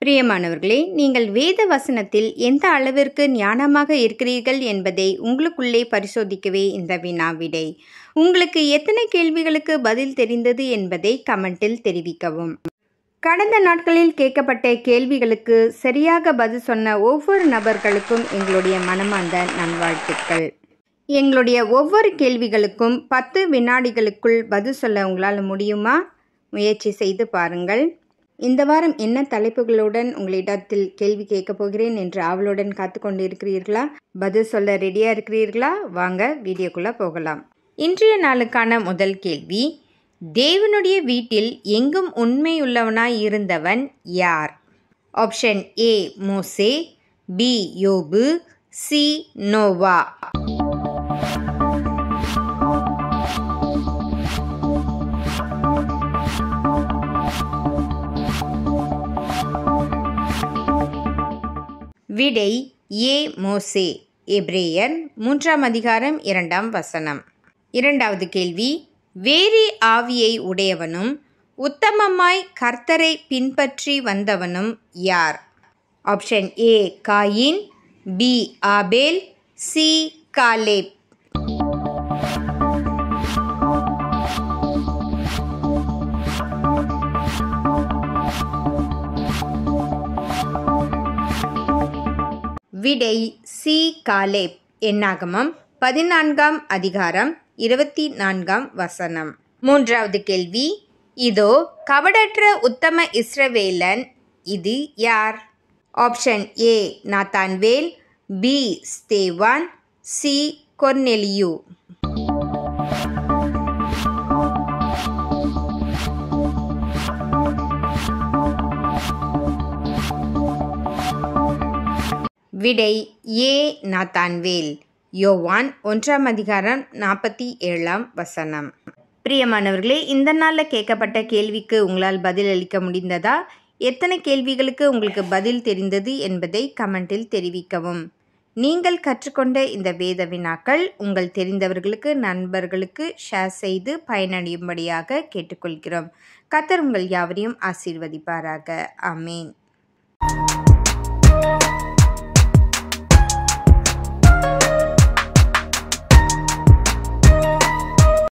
பிரியமானவர்களே, நீங்கள் வேத வசனத்தில் எந்த அளவிற்கு ஞானமாக இருக்கிறீர்கள் என்பதை உங்களுக்குள்ளே பரிசோதிக்கவே இந்த வினாவிடை. உங்களுக்கு எத்தனை கேள்விகளுக்கு பதில் தெரிந்தது என்பதை கமெண்டில் தெரிவிக்கவும். கடந்த நாட்களில் கேட்கப்பட்ட கேள்விகளுக்கு சரியாக பதில் சொன்ன ஒவ்வொரு நபர்களுக்கும் எங்களுடைய மனமார்ந்த நல்வாழ்த்துக்கள். எங்களுடைய ஒவ்வொரு கேள்விகளுக்கும் 10 வினாடிகளுக்குள் பதில் சொல்ல உங்களால் முடியுமா? முயற்சி செய்து பாருங்கள். இந்த வாரம் என்ன தலைப்புகளுடன் உங்களிடத்தில் கேள்வி கேட்கப் போகிறேன் என்று ஆவலுடன் காத்து கொண்டு இருக்கிறீர்களா? பதில் சொல்ல ரெடியாக இருக்கிறீர்களா? வாங்க வீடியோக்குள்ளே போகலாம். இன்றைய நாளுக்கான முதல் கேள்வி, தேவனுடைய வீட்டில் எங்கும் உண்மையுள்ளவனாய் இருந்தவன் யார்? ஆப்ஷன் ஏ மோசே, பி யோபு, சி நோவா. விடை ஏ மோசே. எபிரேயர் 3 அதிகாரம் 2 வசனம். இரண்டாவது கேள்வி, வேறே ஆவியை உடையவனும் உத்தமமாய் கர்த்தரை பின்பற்றி வந்தவனும் யார்? Option A Cain, B Abel, C Caleb. விடை சி காலேப். என்னாகமம் 14 அதிகாரம் 24 வசனம். மூன்றாவது கேள்வி, இதோ கபடற்ற உத்தம இஸ்ரவேலன், இது யார்? ஆப்ஷன் ஏ நாத்தான்வேல், பி ஸ்தேவான், சி கொர்நெலியு. விடை ஏ நாத்தான்வேல். யோவான் 1 அதிகாரம் 47 வசனம். பிரியமானவர்களே, இந்த நாளில் கேட்கப்பட்ட கேள்விக்கு உங்களால் பதில் அளிக்க முடிந்ததா? எத்தனை கேள்விகளுக்கு உங்களுக்கு பதில் தெரிந்தது என்பதை கமெண்டில் தெரிவிக்கவும். நீங்கள் கற்றுக்கொண்ட இந்த வேத வினாக்கள் உங்கள் தெரிந்தவர்களுக்கு, நண்பர்களுக்கு ஷேர் செய்து பயனடையும்படியாக கேட்டுக்கொள்கிறோம். கர்த்தர் உங்கள் யாவரையும் ஆசீர்வதிப்பாராக. ஆமேன்.